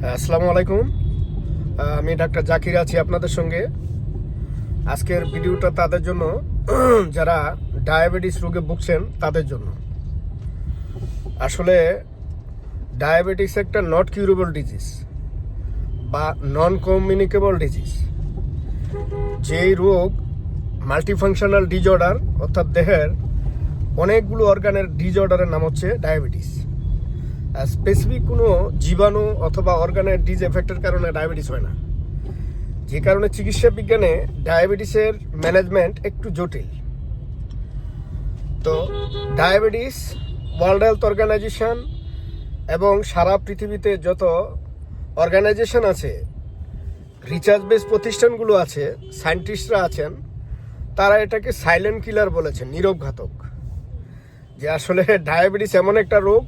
আসসালামু আলাইকুম। আমি ডাক্তার জাকির আছি আপনাদের সঙ্গে। আজকের ভিডিওটা তাদের জন্য যারা ডায়াবেটিস রোগে ভুগছেন তাদের জন্য। আসলে ডায়াবেটিস একটা নট কিউরেবল ডিজিজ বা নন কমিউনিকেবল ডিজিজ। যেই রোগ মাল্টিফাংশনাল ডিজঅর্ডার, অর্থাৎ দেহের অনেকগুলো অর্গানের ডিজঅর্ডারের নাম হচ্ছে ডায়াবেটিস। স্পেসিফিক কোনো জীবাণু অথবা অর্গানের ডিজ এফেক্টের কারণে ডায়াবেটিস হয় না, যে কারণে চিকিৎসা বিজ্ঞানে ডায়াবেটিসের ম্যানেজমেন্ট একটু জটিল। তো ডায়াবেটিস ওয়ার্ল্ড হেলথ অর্গানাইজেশন এবং সারা পৃথিবীতে যত অর্গানাইজেশন আছে, রিসার্চ বেস প্রতিষ্ঠানগুলো আছে, সায়েন্টিস্টরা আছেন, তারা এটাকে সাইলেন্ট কিলার বলেছেন, নীরব ঘাতক। যে আসলে ডায়াবেটিস এমন একটা রোগ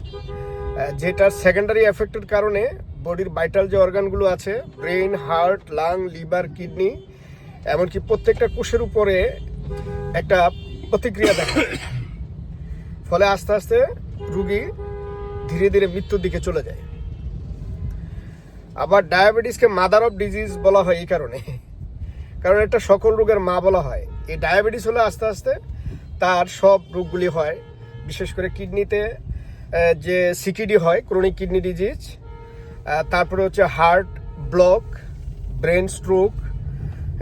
যেটার সেকেন্ডারি এফেক্টের কারণে বডির ভাইটাল যে অর্গানগুলো আছে, brain, heart, lung, liver, kidney, এমনকি প্রত্যেকটা কোষের উপরে একটা প্রতিক্রিয়া দেখা যায়। ফলে আস্তে আস্তে রোগী ধীরে ধীরে মৃত্যুর দিকে চলে যায়। আবার ডায়াবেটিসকে মাদার অফ ডিজিজ বলা হয় এই কারণে, কারণ এটা সকল রোগের মা বলা হয়। এই ডায়াবেটিস হলে আস্তে আস্তে তার সব রোগগুলি হয়, বিশেষ করে কিডনিতে যে সিকিডি হয়, ক্রনিক কিডনি ডিজিজ, তারপরে হচ্ছে হার্ট ব্লক, ব্রেন স্ট্রোক,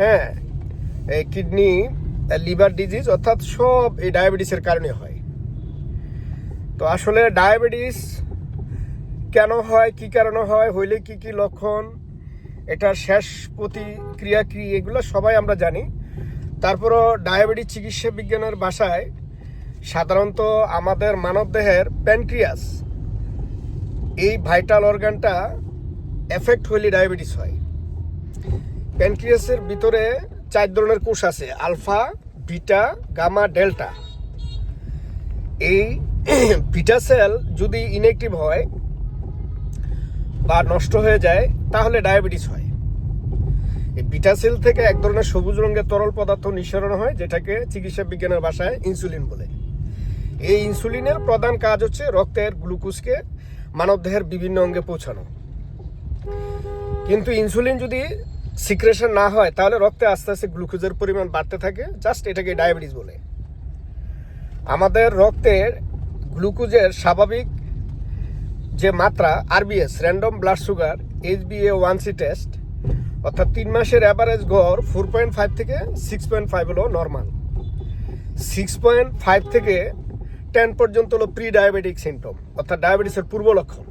হ্যাঁ, এই কিডনি লিভার ডিজিজ, অর্থাৎ সব এই ডায়াবেটিসের কারণে হয়। তো আসলে ডায়াবেটিস কেন হয়, কি কারণে হয়, হইলে কি কি লক্ষণ, এটার শেষ প্রতিক্রিয়া কি, এগুলো সবাই আমরা জানি। তারপরও ডায়াবেটিস চিকিৎসা বিজ্ঞানের ভাষায় সাধারণত আমাদের মানবদেহের প্যানক্রিয়াস, এই ভাইটাল অর্গানটা এফেক্ট হইলে ডায়াবেটিস হয়। প্যানক্রিয়াসের ভিতরে 4 ধরনের কোষ আছে, আলফা, বিটা, গামা, ডেল্টা। এই বিটা সেল যদি ইনঅ্যাক্টিভ হয় বা নষ্ট হয়ে যায় তাহলে ডায়াবেটিস হয়। এই বিটা সেল থেকে এক ধরনের সবুজ রঙের তরল পদার্থ নিঃসরণ হয়, যেটাকে চিকিৎসা বিজ্ঞানের ভাষায় ইনসুলিন বলে। এই ইনসুলিনের প্রধান কাজ হচ্ছে রক্তের গ্লুকোজকে মানবদেহের বিভিন্ন অঙ্গে পৌঁছানো। কিন্তু ইনসুলিন যদি সিক্রেশন না হয় তাহলে রক্তে আস্তে আস্তে গ্লুকোজের পরিমাণ বাড়তে থাকে, জাস্ট এটাকে ডায়াবেটিস বলে। আমাদের রক্তের গ্লুকোজের স্বাভাবিক যে মাত্রা RBS, random blood sugar, HbA1c test, অর্থাৎ 3 মাসের অ্যাভারেজ গড় 4.5 থেকে 6.5 হলো নর্মাল। 6.5 থেকে 10 পর্যন্ত হলো প্রি ডায়াবেটিক সিমটম, অর্থাৎ ডায়াবেটিসের পূর্ব লক্ষণ।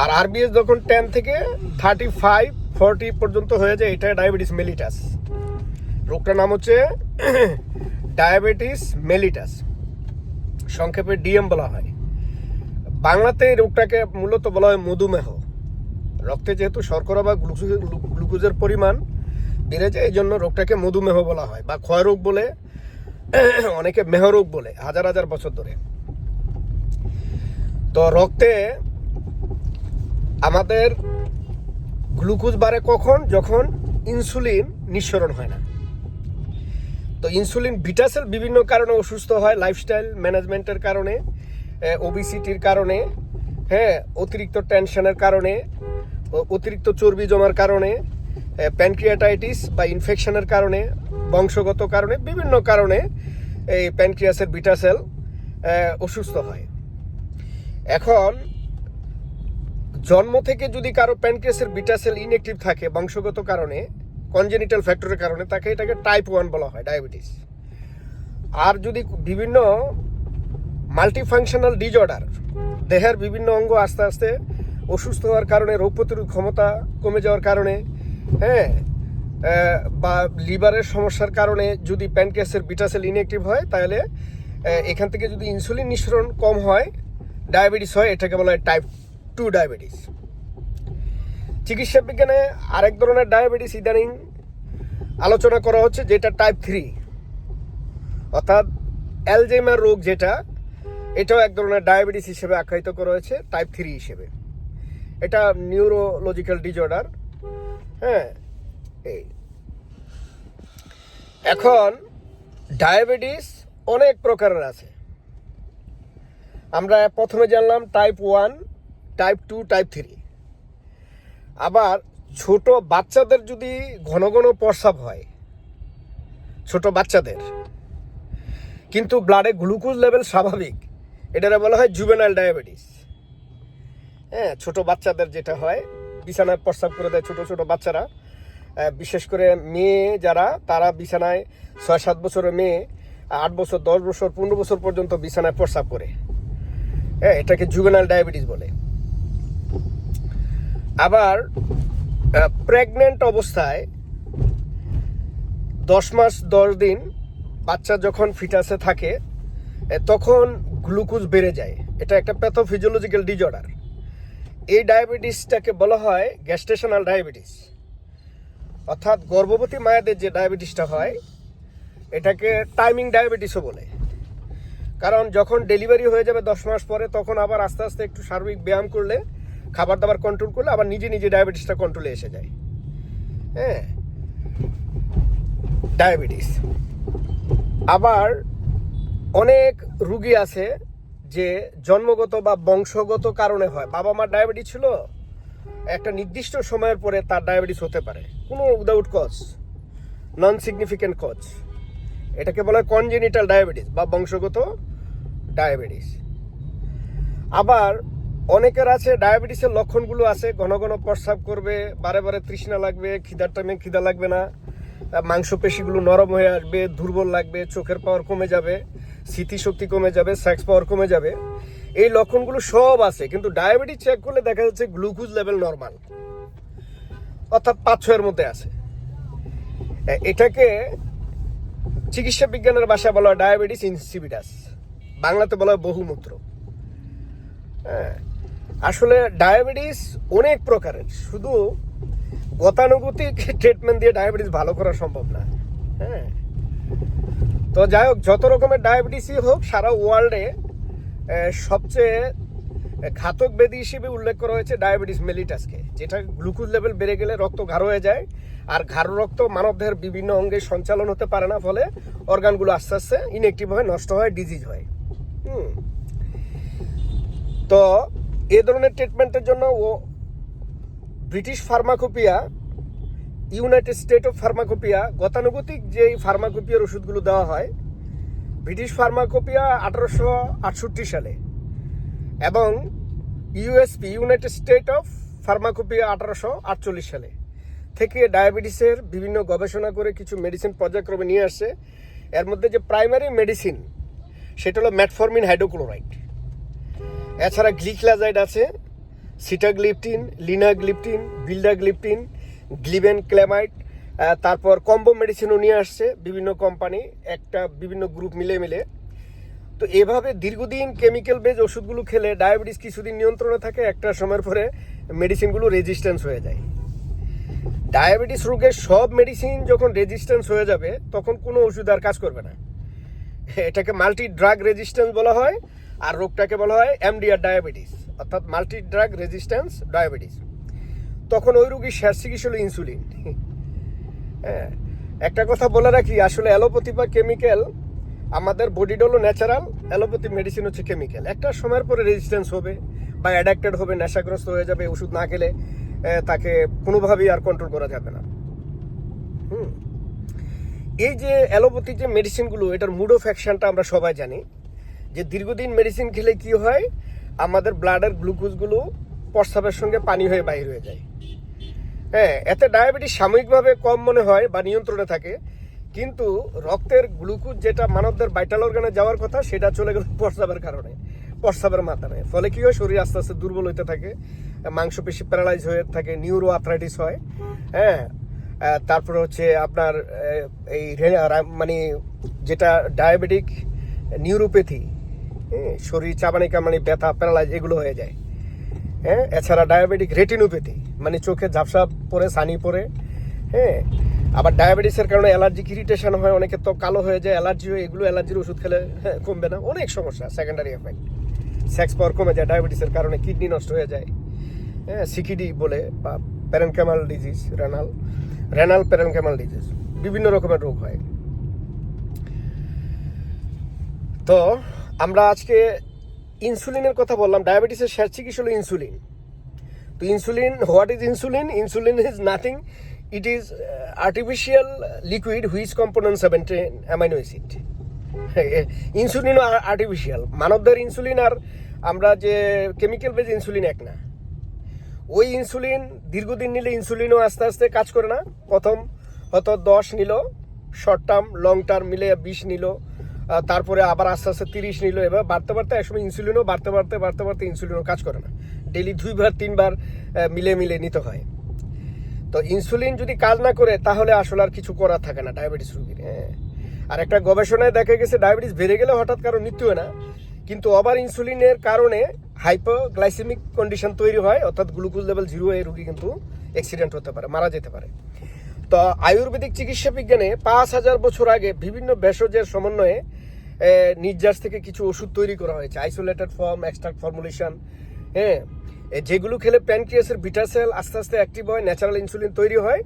আর আরবিএস যখন 10 থেকে 35-40 পর্যন্ত হয়ে যায়, এটা ডায়াবেটিস মেলিটাস। রোগটার নাম হচ্ছে ডায়াবেটিস মেলিটাস, সংক্ষেপে ডিএম বলা হয়। বাংলাতে এই রোগটাকে মূলত বলা হয় মধুমেহ। রক্তে যেহেতু শর্করা বা গ্লুকোজের পরিমাণ বেড়ে যায়, এই জন্য রোগটাকে মধুমেহ বলা হয়, বা ক্ষয় রোগ বলে, অনেকে মেহরোগ বলে, হাজার হাজার বছর ধরে। তো রক্তে আমাদের গ্লুকোজ বাড়ে কখন? যখন ইনসুলিন নিঃসরণ হয় না। তো ইনসুলিন বিটা সেল বিভিন্ন কারণে অসুস্থ হয়, লাইফস্টাইল ম্যানেজমেন্টের কারণে, ওবিসিটির কারণে, হ্যাঁ, অতিরিক্ত টেনশনের কারণে, অতিরিক্ত চর্বি জমার কারণে, প্যানক্রিয়াটাইটিস বা ইনফেকশনের কারণে, বংশগত কারণে, বিভিন্ন কারণে এই প্যানক্রিয়াসের বিটা সেল অসুস্থ হয়। এখন জন্ম থেকে যদি কারো প্যানক্রিয়াসের বিটা সেল ইনঅ্যাক্টিভ থাকে বংশগত কারণে, কনজেনিটাল ফ্যাক্টরের কারণে, তাকে এটাকে টাইপ 1 বলা হয়, ডায়াবেটিস। আর যদি বিভিন্ন মাল্টিফাংশনাল ডিজঅর্ডার, দেহের বিভিন্ন অঙ্গ আস্তে আস্তে অসুস্থ হওয়ার কারণে, রোগ প্রতিরোধ ক্ষমতা কমে যাওয়ার কারণে, হ্যাঁ, বা লিভারের সমস্যার কারণে যদি প্যানক্রিয়াসের বিটা সেল ইনঅ্যাক্টিভ হয়, তাহলে এখান থেকে যদি ইনসুলিন নিঃসরণ কম হয়, ডায়াবেটিস হয়। এটাকে বলা হয় টাইপ 2 ডায়াবেটিস। চিকিৎসা বিজ্ঞানে আরেক ধরনের ডায়াবেটিস ইদানিং আলোচনা করা হচ্ছে, যেটা টাইপ 3, অর্থাৎ অ্যালজাইমার রোগ, যেটা এটাও এক ধরনের ডায়াবেটিস হিসেবে আখ্যায়িত করা হয়েছে, টাইপ 3 হিসেবে। এটা নিউরোলজিক্যাল ডিজঅর্ডার, হ্যাঁ। এই এখন ডায়াবেটিস অনেক প্রকারের আছে। আমরা প্রথমে জানলাম টাইপ 1, টাইপ 2, টাইপ 3। আবার ছোট বাচ্চাদের যদি ঘন ঘন প্রস্রাব হয়, ছোট বাচ্চাদের, কিন্তু ব্লাডে গ্লুকোজ লেভেল স্বাভাবিক, এটারে বলা হয় জুভেনাইল ডায়াবেটিস। হ্যাঁ, ছোট বাচ্চাদের যেটা হয়, বিছানায় প্রস্রাব করে দেয় ছোট ছোট বাচ্চারা, বিশেষ করে মেয়ে যারা, তারা বিছানায় 6-7 বছরের মেয়ে 8 বছর 10 বছর 15 বছর পর্যন্ত বিছানায় প্রস্রাব করে। হ্যাঁ, এটাকে জুভেনাইল ডায়াবেটিস বলে। আবার প্রেগনেন্ট অবস্থায় 10 মাস 10 দিন বাচ্চা যখন ফিটাসে থাকে তখন গ্লুকোজ বেড়ে যায়। এটা একটা প্যাথোফিজিওলজিক্যাল ডিজঅর্ডার। এই ডায়াবেটিসটাকে বলা হয় গ্যাস্টেশনাল ডায়াবেটিস, অর্থাৎ গর্ভবতী মায়েদের যে ডায়াবেটিসটা হয় এটাকে টাইমিং ডায়াবেটিসও বলে। কারণ যখন ডেলিভারি হয়ে যাবে 10 মাস পরে, তখন আবার আস্তে আস্তে একটু শারীরিক ব্যায়াম করলে, খাবার দাবার কন্ট্রোল করলে আবার নিজে নিজে ডায়াবেটিসটা কন্ট্রোলে এসে যায়। হ্যাঁ, ডায়াবেটিস। আবার অনেক রুগী আছে যে জন্মগত বা বংশগত কারণে হয়। বাবা মার ডায়াবেটিস ছিল, একটা নির্দিষ্ট সময়ের পরে তার ডায়াবেটিস হতে পারে, কোনো without cause, non significant cause. এটাকে বলা হয় কনজেনিটাল ডায়াবেটিস বা বংশগত ডায়াবেটিস। আবার অনেকের আছে ডায়াবেটিসের লক্ষণগুলো আছে, ঘন ঘন প্রস্রাব করবে, বারে বারে তৃষ্ণা লাগবে, খিদার টাইমে খিদা লাগবে না, মাংসপেশিগুলো নরম হয়ে আসবে, দুর্বল লাগবে, চোখের পাওয়ার কমে যাবে, স্মৃতিশক্তি কমে যাবে, সেক্স পাওয়ার কমে যাবে। এই লক্ষণগুলো সব আছে, কিন্তু ডায়াবেটিস চেক করলে দেখা যাচ্ছে গ্লুকোজ লেভেল নর্মাল, অর্থাৎ 5-6 মধ্যে আছে। এটাকে চিকিৎসা বিজ্ঞানের ভাষায় বলা হয় ডায়াবেটিস ইনসিপিডাস, বাংলাতে বলা হয় বহুমূত্র। হ্যাঁ, আসলে ডায়াবেটিস অনেক প্রকারের, শুধু গতানুগতিক ট্রিটমেন্ট দিয়ে ডায়াবেটিস ভালো করা সম্ভব না। হ্যাঁ, তো যাই হোক, যত রকমের ডায়াবেটিসই হোক, সারা ওয়ার্ল্ডে সবচেয়ে ঘাতক ব্যাধি হিসেবে উল্লেখ করা হয়েছে ডায়াবেটিস মেলিটাসকে, যেটা গ্লুকোজ লেভেল বেড়ে গেলে রক্ত গাঢ় হয়ে যায়, আর গাঢ় রক্ত মানবদেহের বিভিন্ন অঙ্গে সঞ্চালন হতে পারে না, ফলে অর্গানগুলো আস্তে আস্তে ইনঅ্যাক্টিভ হয়, নষ্ট হয়, ডিজিজ হয়। তো এই ধরনের ট্রিটমেন্টের জন্য British pharmacopoeia, United state of pharmacopoeia, গতানুগতিক যেই ফার্মাকোপিয়ার ওষুধগুলো দেওয়া হয়, ব্রিটিশ ফার্মাকোপিয়া 1868 সালে, এবং USP, United state of pharmacopoeia 1848 সালে থেকে ডায়াবেটিসের বিভিন্ন গবেষণা করে কিছু মেডিসিন পর্যায়ক্রমে নিয়ে আসছে। এর মধ্যে যে প্রাইমারি মেডিসিন সেটা হলো মেটফর্মিন হাইড্রোক্লোরাইড। এছাড়া গ্লিক্লাজাইড আছে, সিটাগ্লিপটিন, লিনাগ্লিপটিন, বিল্ডাগ্লিপটিন, গ্লিবেন ক্লেমাইড, তারপর কম্বো মেডিসিনও নিয়ে আসছে বিভিন্ন কোম্পানি, একটা বিভিন্ন গ্রুপ মিলে মিলে। তো এভাবে দীর্ঘদিন কেমিক্যাল বেজ ওষুধগুলো খেলে ডায়াবেটিস কিছুদিন নিয়ন্ত্রণে থাকে, একটা সময়ের পরে মেডিসিনগুলো রেজিস্ট্যান্স হয়ে যায়। ডায়াবেটিস রোগের সব মেডিসিন যখন রেজিস্ট্যান্স হয়ে যাবে, তখন কোনো ওষুধ আর কাজ করবে না। এটাকে মাল্টি ড্রাগ রেজিস্ট্যান্স বলা হয়, আর রোগটাকে বলা হয় এমডিআর ডায়াবেটিস, অর্থাৎ মাল্টি ড্রাগ রেজিস্ট্যান্স ডায়াবেটিস। তখন ওই রোগীর শেষ চিকিৎসা হলো ইনসুলিন। হ্যাঁ, একটা কথা বলে রাখি, আসলে অ্যালোপ্যাথি বা কেমিক্যাল, আমাদের বডিটা হলো ন্যাচারাল, অ্যালোপ্যাথি মেডিসিন হচ্ছে কেমিক্যাল। একটা সময়ের পরে রেজিস্ট্যান্স হবে বা অ্যাডাক্টেড হবে, নেশাগ্রস্ত হয়ে যাবে, ওষুধ না খেলে তাকে কোনোভাবেই আর কন্ট্রোল করা যাবে না। এই যে অ্যালোপ্যাথি যে মেডিসিনগুলো, এটার মুড অফ অ্যাকশনটা আমরা সবাই জানি, যে দীর্ঘদিন মেডিসিন খেলে কি হয়, আমাদের ব্লাডের গ্লুকোজগুলো প্রস্রাবের সঙ্গে পানি হয়ে বাইর হয়ে যায়। হ্যাঁ, এতে ডায়াবেটিস সাময়িকভাবে কম মনে হয় বা নিয়ন্ত্রণে থাকে, কিন্তু রক্তের গ্লুকোজ যেটা মানবদের ভাইটাল অর্গানে যাওয়ার কথা, সেটা চলে গেল প্রস্রাবের কারণে, প্রস্রাবের মাধ্যমে। ফলে কি হয়, শরীর আস্তে আস্তে দুর্বল হতে থাকে, মাংসপেশি প্যারালাইজ হয়ে থাকে, নিউরো আর্থ্রাইটিস হয়। হ্যাঁ, তারপরে হচ্ছে আপনার এই মানে যেটা ডায়াবেটিক নিউরোপ্যাথি, শরীর চাবানি কামানি, ব্যথা, প্যারালাইজ, এগুলো হয়ে যায়। হ্যাঁ, এছাড়া ডায়াবেটিক রেটিনোপ্যাথি, মানে চোখে ঝাপসা পড়ে, ছানি পড়ে। হ্যাঁ, আবার ডায়াবেটিসের কারণে অ্যালার্জিক ইরিটেশন হয়, অনেকে তো কালো হয়ে যায়, অ্যালার্জি হয়, এগুলো অ্যালার্জির ওষুধ খেলে কমবে না, অনেক সমস্যা, সেকেন্ডারি এফেক্ট। সেক্স পাওয়ার কমে যায় ডায়াবেটিসের কারণে, কিডনি নষ্ট হয়ে যায়। হ্যাঁ, সিকিডি বলে, বা প্যারেনকামাল ডিজিজ, রেনাল প্যারেনকামাল ডিজিজ, বিভিন্ন রকমের রোগ হয়। তো আমরা আজকে ইনসুলিনের কথা বললাম, ডায়াবেটিসের শেষ চিকিৎসা হলো ইনসুলিন। তো insulin, what is insulin? Insulin is nothing, it is artificial liquid which component 17 amino acid. ইনসুলিনও আর্টিফিশিয়াল। মানবদের ইনসুলিন আর আমরা যে কেমিক্যাল বেজ ইনসুলিন এক না। ওই ইনসুলিন দীর্ঘদিন নিলে ইনসুলিনও আস্তে আস্তে কাজ করে না। প্রথম হয়তো 10 নিল, শর্ট টার্ম, লং টার্ম মিলে 20 নিল, তারপরে আবার আস্তে আস্তে 30 নিল। এবার বাড়তে বাড়তে একসময় ইনসুলিনও বাড়তে বাড়তে ইনসুলিনও কাজ করে না। ডেলি 2বার 3বার মিলে নিতে হয়। তো ইনসুলিন যদি কাজ না করে তাহলে আসলে আর কিছু করার থাকে না ডায়াবেটিস রোগীর। আর একটা গবেষণায় দেখা গেছে ডায়াবেটিস বেড়ে গেলে হঠাৎ কারো মৃত্যু হয় না, কিন্তু ওভার ইনসুলিনের কারণে হাইপোগ্লাইসেমিক কন্ডিশন তৈরি হয়, অর্থাৎ গ্লুকোজ লেভেল 0 হয়ে রোগী কিন্তু অ্যাক্সিডেন্ট হতে পারে, মারা যেতে পারে। তো আয়ুর্বেদিক চিকিৎসা বিজ্ঞানে 5000 বছর আগে বিভিন্ন ভেষজের সমন্বয়ে নির্যাস থেকে কিছু ওষুধ তৈরি করা হয়েছে, আইসোলেটেড ফর্ম, এক্সট্রাক্ট ফর্মুলেশন। যেগুলো খেলে প্যানক্রিয়াসের বিটা সেল আস্তে আস্তে অ্যাক্টিভ হয়, ন্যাচারাল ইনসুলিন তৈরি হয়,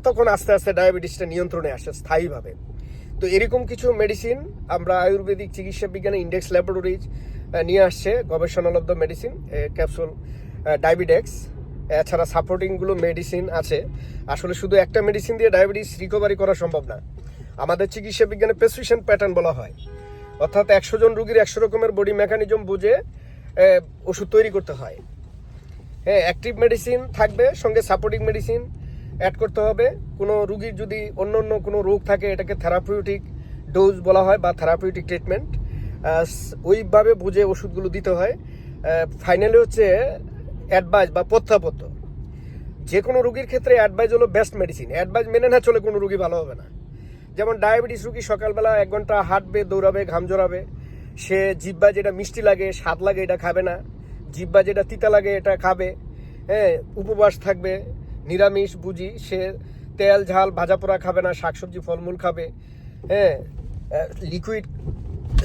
তখন আস্তে আস্তে ডায়াবেটিসটা নিয়ন্ত্রণে আসে স্থায়ীভাবে। তো এরকম কিছু মেডিসিন আমরা আয়ুর্বেদিক চিকিৎসা বিজ্ঞানে ইন্ডেক্স ল্যাবরেটরিজ নিয়ে আসছে, গবেষণালব্ধ মেডিসিন, ক্যাপসুল, ডায়াবিডেক্স, এছাড়া সাপোর্টিংগুলো মেডিসিন আছে। আসলে শুধু একটা মেডিসিন দিয়ে ডায়াবেটিস রিকভারি করা সম্ভব না। আমাদের চিকিৎসা বিজ্ঞানে প্রেসক্রিপশন প্যাটার্ন বলা হয়, অর্থাৎ 100 জন রুগীর 100 রকমের বডি মেকানিজম বুঝে ওষুধ তৈরি করতে হয়। অ্যাক্টিভ মেডিসিন থাকবে, সঙ্গে সাপোর্টিং মেডিসিন অ্যাড করতে হবে। কোনো রুগীর যদি অন্য কোনো রোগ থাকে, এটাকে থেরাপিউটিক ডোজ বলা হয় বা থেরাপিউটিক ট্রিটমেন্ট, ওইভাবে বুঝে ওষুধগুলো দিতে হয়। ফাইনালি হচ্ছে অ্যাডভাইস বা পথ্যাপত্য। যে কোনো রুগীর ক্ষেত্রে অ্যাডভাইস হলো বেস্ট মেডিসিন। অ্যাডভাইস মেনে না চলে কোনো রুগী ভালো হবে না। যেমন ডায়াবেটিস রুগী সকালবেলা 1 ঘন্টা হাঁটবে, দৌড়াবে, ঘাম জড়াবে, সে জিহ্বা যেটা মিষ্টি লাগে, স্বাদ লাগে, এটা খাবে না। জিহ্বা যেটা তিতা লাগে এটা খাবে। উপবাস থাকবে, নিরামিষ বুঝি, সে তেল ঝাল ভাজা পোড়া খাবে না, শাকসবজি ফলমূল খাবে। লিকুইড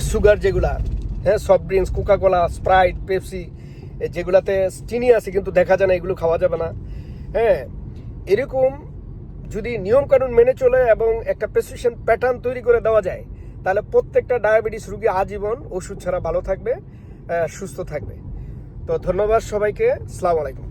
সুগার যেগুলা, soft drinks, Coca Cola, Sprite, Pepsi, যেগুলাতে চিনি আছে কিন্তু দেখা যায় না, এগুলো খাওয়া যাবে না। এরকম যদি নিয়মকানুন মেনে চলে এবং একটা প্রেসক্রিপশন প্যাটার্ন তৈরি করে দেওয়া যায়, তাহলে প্রত্যেকটা ডায়াবেটিস রোগী আজীবন ওষুধ ছাড়া ভালো থাকবে, সুস্থ থাকবে। তো ধন্যবাদ সবাইকে। আসসালামু আলাইকুম।